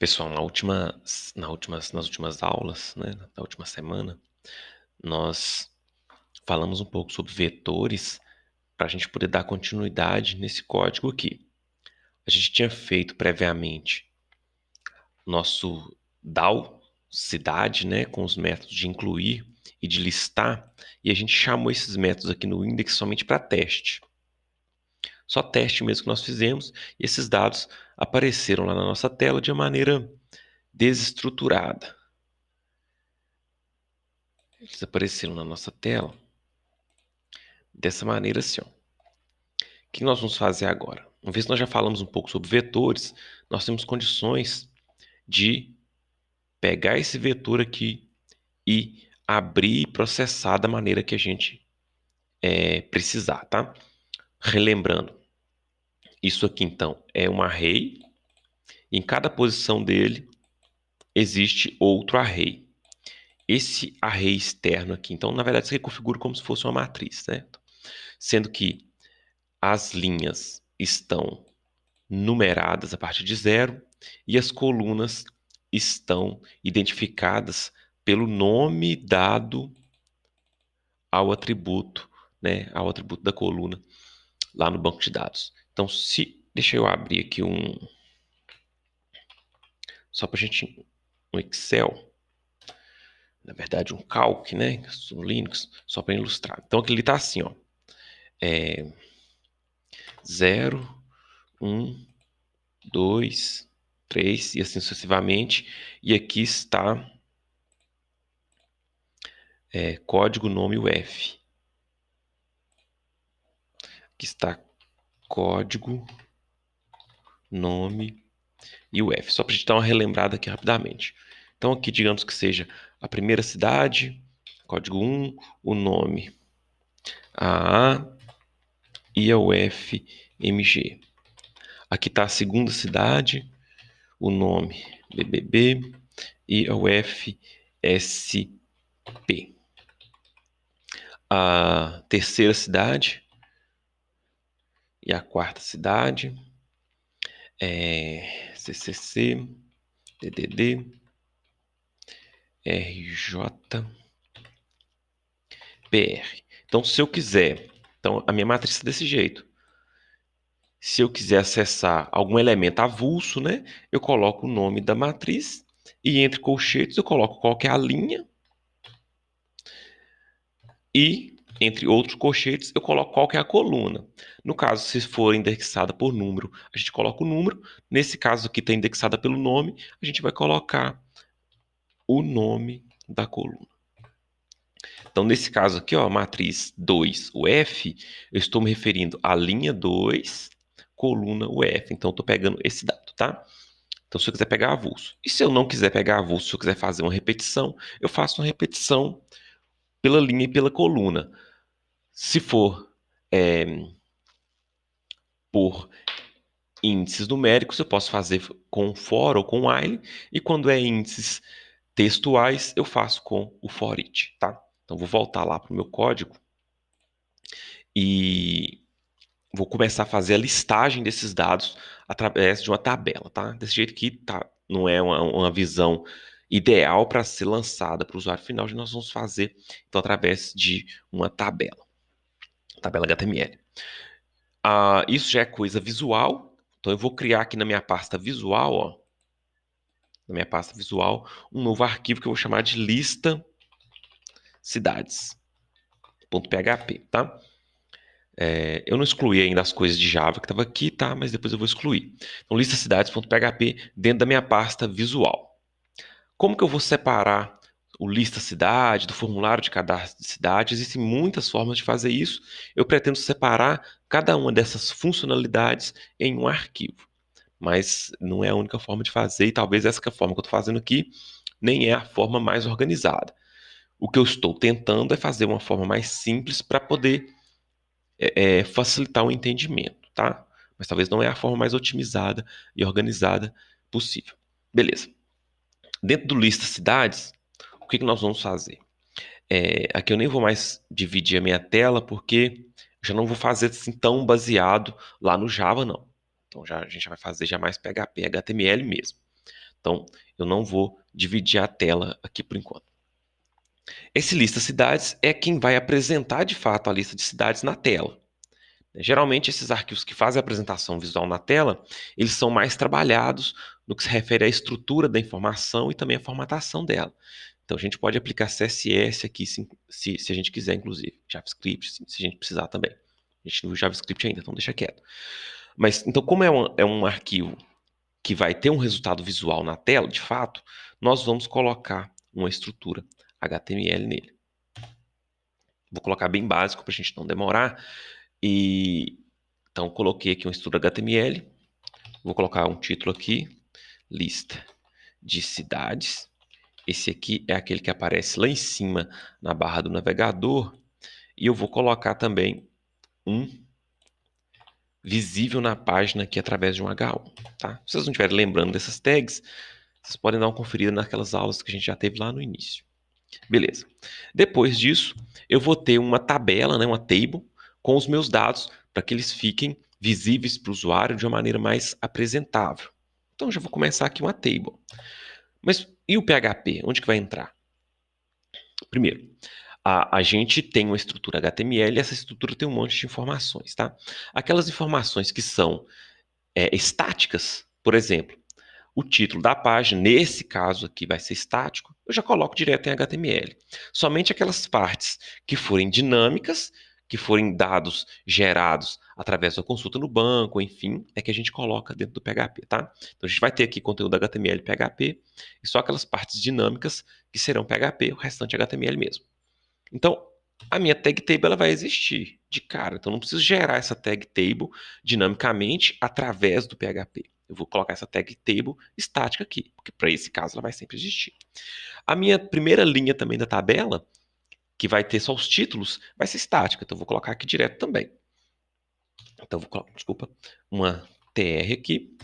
Pessoal, nas últimas aulas, né, na última semana, nós falamos um pouco sobre vetores para a gente poder dar continuidade nesse código aqui. A gente tinha feito previamente nosso DAO, cidade, né, com os métodos de incluir e de listar, e a gente chamou esses métodos aqui no index somente para teste. Só teste mesmo que nós fizemos, e esses dados apareceram lá na nossa tela de uma maneira desestruturada. Eles apareceram na nossa tela dessa maneira assim, ó. O que nós vamos fazer agora? Uma vez que nós já falamos um pouco sobre vetores, nós temos condições de pegar esse vetor aqui e abrir e processar da maneira que a gente precisar, tá? Relembrando, isso aqui então é um array, e em cada posição dele existe outro array. Esse array externo aqui, então, na verdade, isso aqui configura como se fosse uma matriz, certo? Sendo que as linhas estão numeradas a partir de 0 e as colunas estão identificadas pelo nome dado ao atributo, né, ao atributo da coluna lá no banco de dados. Então, deixa eu abrir aqui só para a gente, um Excel, na verdade um calc, né, no Linux, só para ilustrar. Então, aqui ele está assim, ó, 0, 1, 2, 3 e assim sucessivamente. E aqui está código nome UF. Aqui está código nome e UF. Só para a gente dar uma relembrada aqui rapidamente. Então aqui digamos que seja a primeira cidade, código 1, o nome AA e a UFMG. Aqui está a segunda cidade, o nome BBB e a UFSP. A terceira cidade e a quarta cidade, CCC, DDD, RJ, PR. Então, se eu quiser, então a minha matriz é desse jeito. Se eu quiser acessar algum elemento avulso, né, eu coloco o nome da matriz e entre colchetes eu coloco qual que é a linha e entre outros colchetes eu coloco qual que é a coluna. No caso, se for indexada por número, a gente coloca o número. Nesse caso aqui está indexada pelo nome, a gente vai colocar o nome da coluna. Então, nesse caso aqui, ó, matriz 2, o F, eu estou me referindo à linha 2, coluna UF. Então, eu estou pegando esse dado, tá? Então, se eu quiser pegar avulso. E se eu não quiser pegar avulso, se eu quiser fazer uma repetição, eu faço uma repetição pela linha e pela coluna. Se for por índices numéricos, eu posso fazer com for ou com while. E quando é índices textuais, eu faço com o for each, tá? Então, vou voltar lá para o meu código e vou começar a fazer a listagem desses dados através de uma tabela, tá? Desse jeito que tá, não é uma visão ideal para ser lançada para o usuário final, nós vamos fazer então através de uma tabela HTML. Isso já é coisa visual, então eu vou criar aqui na minha pasta visual, ó, na minha pasta visual, um novo arquivo que eu vou chamar de lista cidades.php, tá? Eu não excluí ainda as coisas de Java que estava aqui, tá? Mas depois eu vou excluir. Então, lista cidades.php dentro da minha pasta visual. Como que eu vou separar o lista cidade do formulário de cadastro de cidade? Existem muitas formas de fazer isso. Eu pretendo separar cada uma dessas funcionalidades em um arquivo. Mas não é a única forma de fazer, e talvez essa forma que eu estou fazendo aqui nem é a forma mais organizada. O que eu estou tentando é fazer uma forma mais simples para poder facilitar o entendimento, tá? Mas talvez não é a forma mais otimizada e organizada possível. Beleza. Dentro do lista cidades, o que nós vamos fazer? Aqui eu nem vou mais dividir a minha tela, porque eu já não vou fazer assim tão baseado lá no Java, não. Então a gente vai fazer já mais PHP, HTML mesmo. Então, eu não vou dividir a tela aqui por enquanto. Esse lista cidades é quem vai apresentar de fato a lista de cidades na tela. Geralmente, esses arquivos que fazem a apresentação visual na tela, eles são mais trabalhados no que se refere à estrutura da informação e também à formatação dela. Então, a gente pode aplicar CSS aqui, se a gente quiser, inclusive. JavaScript, se a gente precisar também. A gente não viu JavaScript ainda, então deixa quieto. Mas, então, como é um arquivo que vai ter um resultado visual na tela, de fato, nós vamos colocar uma estrutura HTML nele. Vou colocar bem básico para a gente não demorar. Então, coloquei aqui uma estrutura HTML. Vou colocar um título aqui, lista de cidades. Esse aqui é aquele que aparece lá em cima na barra do navegador. E eu vou colocar também um visível na página aqui através de um H1. Tá? Se vocês não estiverem lembrando dessas tags, vocês podem dar uma conferida naquelas aulas que a gente já teve lá no início. Beleza. Depois disso, eu vou ter uma tabela, né, uma table, com os meus dados para que eles fiquem visíveis para o usuário de uma maneira mais apresentável. Então, já vou começar aqui uma table. Mas e o PHP? Onde que vai entrar? Primeiro, a gente tem uma estrutura HTML e essa estrutura tem um monte de informações, tá? Aquelas informações que são estáticas, por exemplo, o título da página, nesse caso aqui vai ser estático, eu já coloco direto em HTML. Somente aquelas partes que forem dinâmicas, que forem dados gerados através da consulta no banco, enfim, é que a gente coloca dentro do PHP, tá? Então a gente vai ter aqui conteúdo HTML e PHP, e só aquelas partes dinâmicas que serão PHP, o restante é HTML mesmo. Então, a minha tag table ela vai existir de cara. Então, não preciso gerar essa tag table dinamicamente através do PHP. Eu vou colocar essa tag table estática aqui, porque para esse caso ela vai sempre existir. A minha primeira linha também da tabela, que vai ter só os títulos, vai ser estática. Então, eu vou colocar aqui direto também. Então, eu vou colocar, desculpa, uma TR aqui.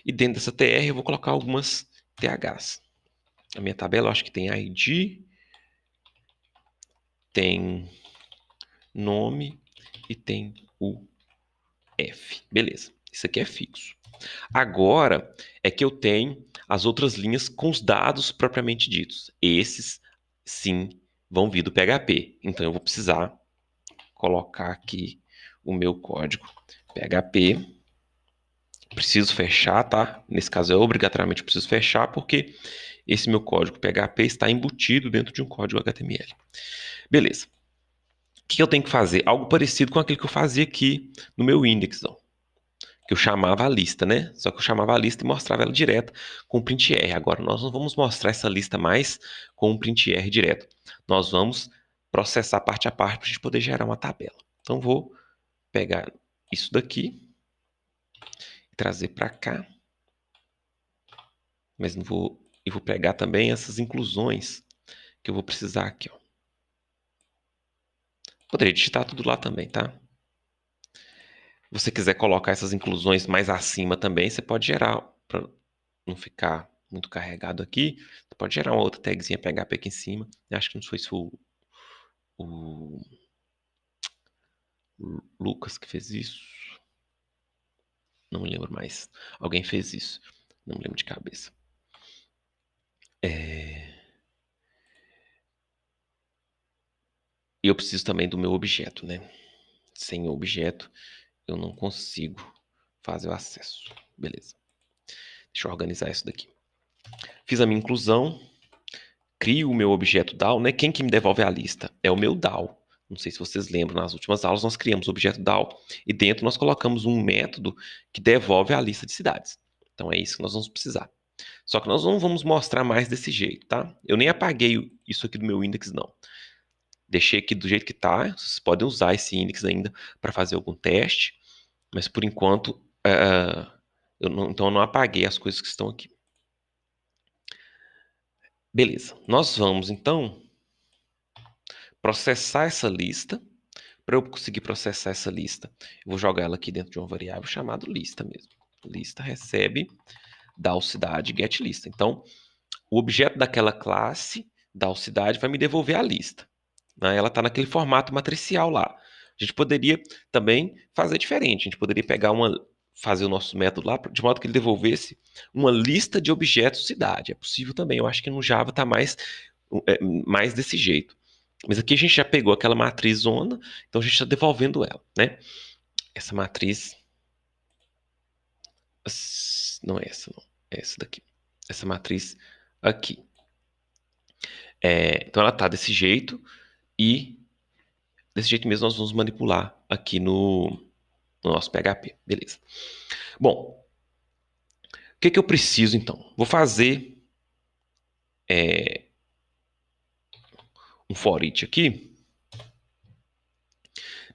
E dentro dessa TR eu vou colocar algumas THs. A minha tabela eu acho que tem ID, tem nome e tem o F. Beleza. Isso aqui é fixo. Agora é que eu tenho as outras linhas com os dados propriamente ditos. Esses, sim, vão vir do PHP. Então eu vou precisar colocar aqui o meu código PHP. Preciso fechar, tá? Nesse caso, eu obrigatoriamente preciso fechar, porque esse meu código PHP está embutido dentro de um código HTML. Beleza. O que eu tenho que fazer? Algo parecido com aquilo que eu fazia aqui no meu index, ó, que eu chamava a lista, né? Só que eu chamava a lista e mostrava ela direto com o print R. Agora nós não vamos mostrar essa lista mais com o print R direto. Nós vamos processar parte a parte para a gente poder gerar uma tabela. Então vou pegar isso daqui e trazer para cá. Mas não vou, e vou pegar também essas inclusões que eu vou precisar aqui, ó. Poderia digitar tudo lá também, tá? Se você quiser colocar essas inclusões mais acima também, você pode gerar, para não ficar muito carregado aqui, você pode gerar uma outra tagzinha PHP aqui em cima. Eu acho que não foi isso o Lucas que fez isso. Não me lembro mais. Alguém fez isso. Não me lembro de cabeça. E eu preciso também do meu objeto, né? Sem o objeto, eu não consigo fazer o acesso. Beleza. Deixa eu organizar isso daqui. Fiz a minha inclusão. Crio o meu objeto DAO, né? Quem que me devolve a lista? É o meu DAO. Não sei se vocês lembram, nas últimas aulas nós criamos o objeto DAO e dentro nós colocamos um método que devolve a lista de cidades. Então é isso que nós vamos precisar. Só que nós não vamos mostrar mais desse jeito, tá? Eu nem apaguei isso aqui do meu index, não. Deixei aqui do jeito que tá. Vocês podem usar esse index ainda para fazer algum teste, mas por enquanto então eu não apaguei as coisas que estão aqui. Beleza. Nós vamos então processar essa lista. Para eu conseguir processar essa lista, eu vou jogar ela aqui dentro de uma variável chamada lista mesmo. Lista recebe DAO-cidade getLista. Então, o objeto daquela classe DAO-cidade vai me devolver a lista, né? Ela está naquele formato matricial lá. A gente poderia também fazer diferente. A gente poderia pegar uma fazer o nosso método lá, de modo que ele devolvesse uma lista de objetos cidade. É possível também. Eu acho que no Java está mais desse jeito. Mas aqui a gente já pegou aquela matriz zona, então a gente está devolvendo ela, né? Essa matriz... Não é essa, não. É essa daqui. Essa matriz aqui. Então ela está desse jeito e desse jeito mesmo nós vamos manipular aqui no nosso PHP. Beleza. Bom, o que eu preciso então? Vou fazer um for each aqui.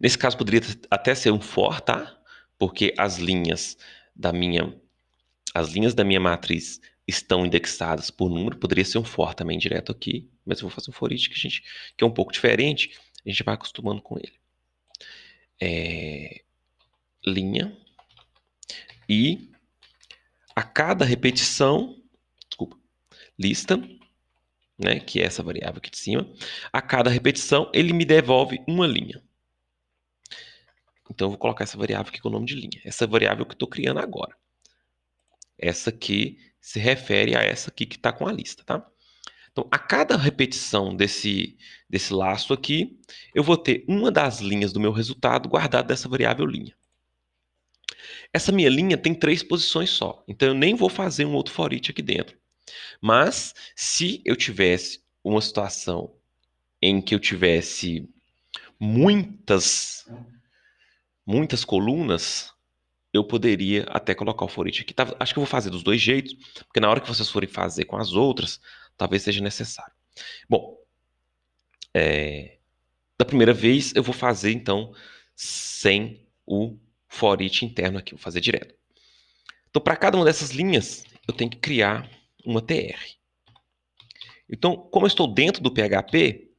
Nesse caso poderia até ser um for, tá? Porque as linhas da minha matriz estão indexadas por número. Poderia ser um for também direto aqui, mas eu vou fazer um for each que é um pouco diferente. A gente vai acostumando com ele. Linha e a cada repetição, lista, né, que é essa variável aqui de cima, a cada repetição ele me devolve uma linha. Então eu vou colocar essa variável aqui com o nome de linha. Essa variável que eu estou criando agora. Essa aqui se refere a essa aqui que está com a lista, tá? Então, a cada repetição desse laço aqui, eu vou ter uma das linhas do meu resultado guardada dessa variável linha. Essa minha linha tem 3 posições só, então eu nem vou fazer um outro for each aqui dentro. Mas, se eu tivesse uma situação em que eu tivesse muitas colunas, eu poderia até colocar o for each aqui. Tá, acho que eu vou fazer dos dois jeitos, porque na hora que vocês forem fazer com as outras, talvez seja necessário. Bom, da primeira vez eu vou fazer, então, sem o for each interno aqui, vou fazer direto. Então, para cada uma dessas linhas, eu tenho que criar uma TR. Então, como eu estou dentro do PHP,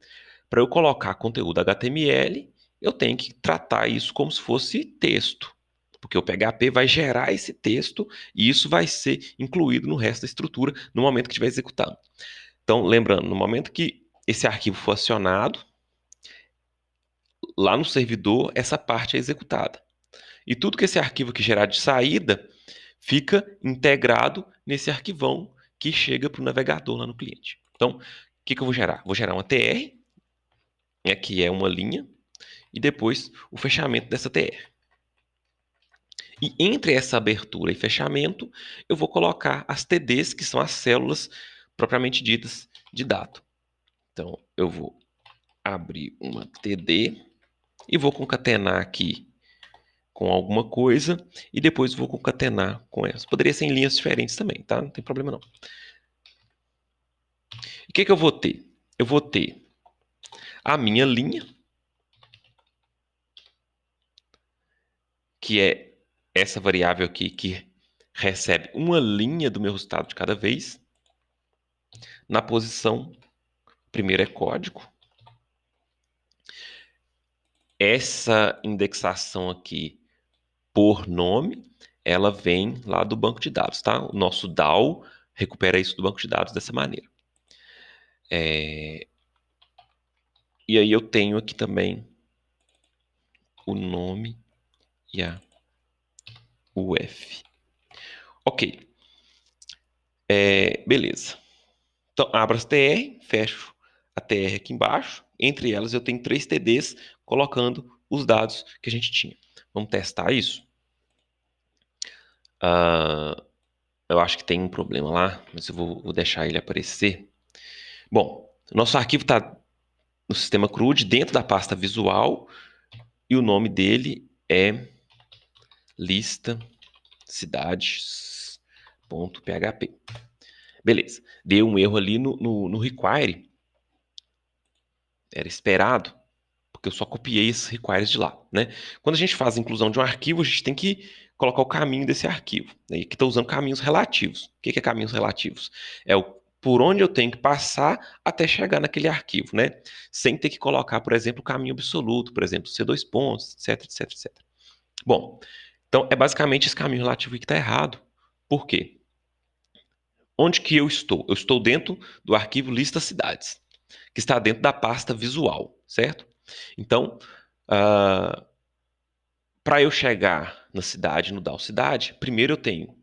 para eu colocar conteúdo HTML, eu tenho que tratar isso como se fosse texto, porque o PHP vai gerar esse texto e isso vai ser incluído no resto da estrutura no momento que estiver executando. Então, lembrando, no momento que esse arquivo for acionado, lá no servidor, essa parte é executada. E tudo que esse arquivo que gerar de saída fica integrado nesse arquivão que chega para o navegador lá no cliente. Então, o que eu vou gerar? Vou gerar uma TR, né, que é uma linha, e depois o fechamento dessa TR. E entre essa abertura e fechamento, eu vou colocar as TDs, que são as células propriamente ditas de dado. Então, eu vou abrir uma TD e vou concatenar aqui com alguma coisa e depois vou concatenar com essa. Poderia ser em linhas diferentes também, tá? Não tem problema não. E o que eu vou ter? Eu vou ter a minha linha, que é essa variável aqui que recebe uma linha do meu resultado de cada vez. Na posição, primeiro é código. Essa indexação aqui por nome, ela vem lá do banco de dados, tá? O nosso DAO recupera isso do banco de dados dessa maneira. E aí eu tenho aqui também o nome e a UF. Ok. Beleza. Então, abro as TR, fecho a TR aqui embaixo. Entre elas eu tenho 3 TDs colocando os dados que a gente tinha. Vamos testar isso? Eu acho que tem um problema lá, mas eu vou deixar ele aparecer. Bom, nosso arquivo está no sistema CRUD, dentro da pasta visual, e o nome dele é lista cidades.php. Beleza. Deu um erro ali no require. Era esperado, porque eu só copiei esses requires de lá, né? Quando a gente faz a inclusão de um arquivo, a gente tem que colocar o caminho desse arquivo. E aqui está usando caminhos relativos. O que é caminhos relativos? É o por onde eu tenho que passar até chegar naquele arquivo, né? Sem ter que colocar, por exemplo, o caminho absoluto, por exemplo, C2 pontos, etc, etc, etc. Bom, então é basicamente esse caminho relativo que está errado. Por quê? Onde que eu estou? Eu estou dentro do arquivo lista cidades, que está dentro da pasta visual, certo? Então, para eu chegar na cidade, no DAO cidade, primeiro eu tenho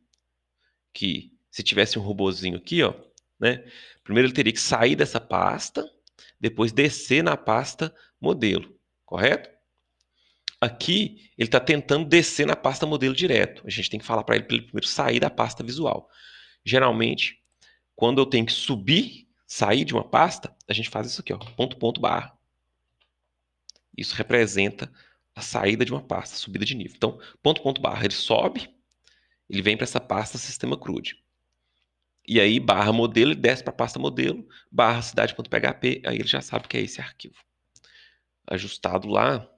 que, se tivesse um robozinho aqui, ó, né? Primeiro ele teria que sair dessa pasta, depois descer na pasta modelo, correto? Aqui ele está tentando descer na pasta modelo direto. A gente tem que falar para ele primeiro sair da pasta visual. Geralmente, quando eu tenho que subir, sair de uma pasta, a gente faz isso aqui, ó, ponto, ponto, barra. Isso representa a saída de uma pasta, a subida de nível. Então, ponto, ponto, barra, ele sobe, ele vem para essa pasta sistema CRUD. E aí, barra modelo, ele desce para a pasta modelo, barra cidade.php, aí ele já sabe que é esse arquivo. Ajustado lá,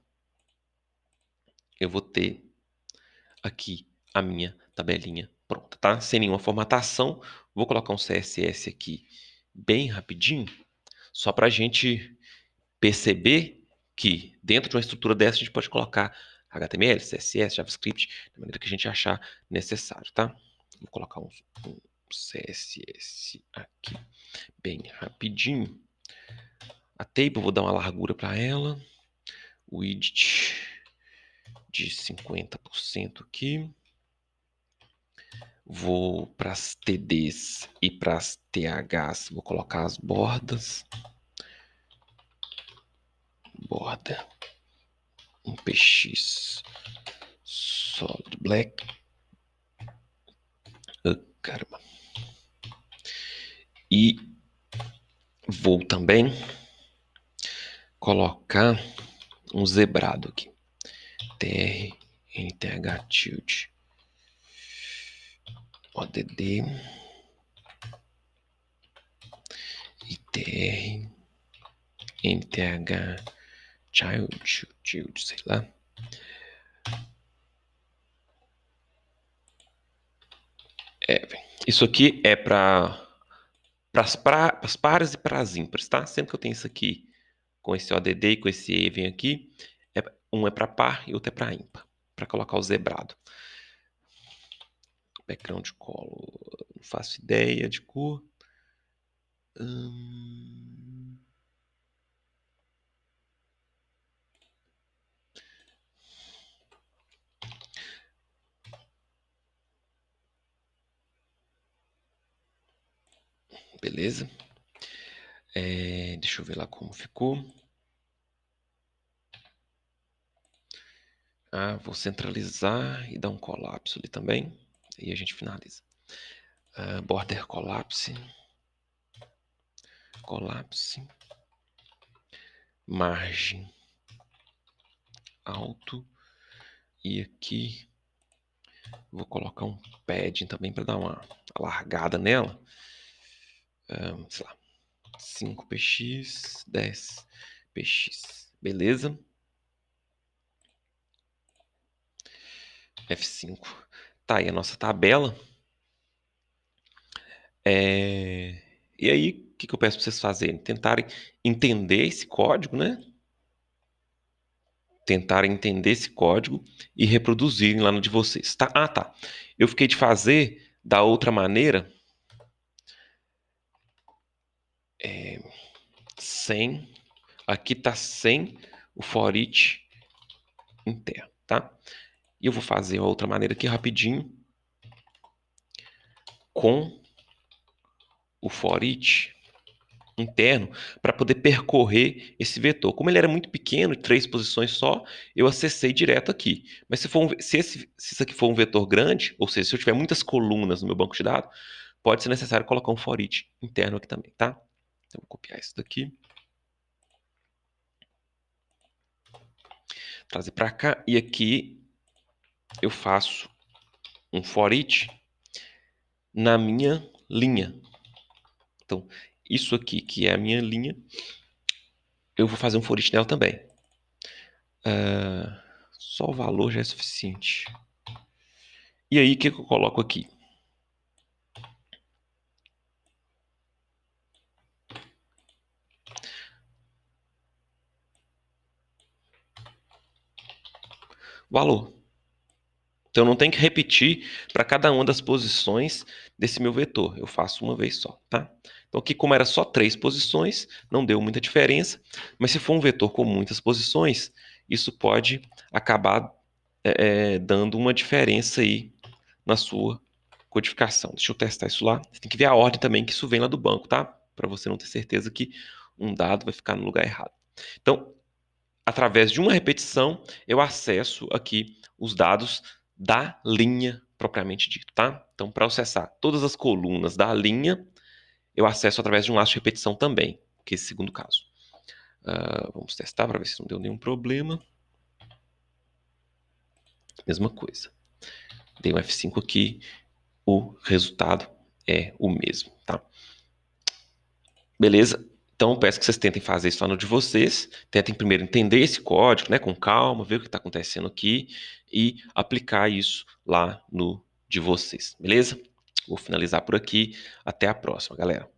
eu vou ter aqui a minha tabelinha pronta, tá? Sem nenhuma formatação. Vou colocar um CSS aqui bem rapidinho, só para a gente perceber que dentro de uma estrutura dessa a gente pode colocar HTML, CSS, JavaScript, da maneira que a gente achar necessário, tá? Vou colocar um CSS aqui bem rapidinho. A table, vou dar uma largura para ela. Width de 50% aqui. Vou para as TDs e para as THs, vou colocar as bordas. Borda. Um PX Solid Black. Caramba. E vou também colocar um zebrado aqui. TR, NTH tilde. ODD. ITR. NTH child, sei lá. Isso aqui é para as pares e para as ímpares, tá? Sempre que eu tenho isso aqui com esse ODD e com esse even aqui, um é para par e outro é para ímpar, para colocar o zebrado. Background color, não faço ideia de cor. Beleza. Deixa eu ver lá como ficou. Vou centralizar e dar um colapso ali também. E a gente finaliza. Border collapse. Collapse. Margem alto. E aqui vou colocar um padding também para dar uma alargada nela. Sei lá, 5px, 10px. Beleza? F5. Tá aí a nossa tabela. E aí, o que eu peço para vocês fazerem? Tentarem entender esse código, né? Tentarem entender esse código e reproduzirem lá no de vocês, tá? Tá. Eu fiquei de fazer da outra maneira, sem... Aqui tá sem o for each interno, tá? E eu vou fazer a outra maneira aqui rapidinho, com o for each interno, para poder percorrer esse vetor. Como ele era muito pequeno, 3 posições só, eu acessei direto aqui. Mas se isso aqui for um vetor grande, ou seja, se eu tiver muitas colunas no meu banco de dados, pode ser necessário colocar um for each interno aqui também, tá? Então, vou copiar isso daqui. Trazer para cá. E aqui eu faço um for each na minha linha. Então, isso aqui, que é a minha linha, eu vou fazer um for each nela também. Só o valor já é suficiente. E aí, o que eu coloco aqui? Valor. Então, eu não tenho que repetir para cada uma das posições desse meu vetor. Eu faço uma vez só, tá? Então, aqui, como era só 3 posições, não deu muita diferença. Mas se for um vetor com muitas posições, isso pode acabar dando uma diferença aí na sua codificação. Deixa eu testar isso lá. Você tem que ver a ordem também que isso vem lá do banco, tá? Para você não ter certeza que um dado vai ficar no lugar errado. Então, através de uma repetição, eu acesso aqui os dados da linha propriamente dito, tá? Então, para acessar todas as colunas da linha, eu acesso através de um laço de repetição também, que é esse segundo caso. Vamos testar para ver se não deu nenhum problema. Mesma coisa. Dei um F5 aqui, o resultado é o mesmo, tá? Beleza? Então, peço que vocês tentem fazer isso lá no de vocês. Tentem primeiro entender esse código, né, com calma, ver o que está acontecendo aqui e aplicar isso lá no de vocês, beleza? Vou finalizar por aqui. Até a próxima, galera.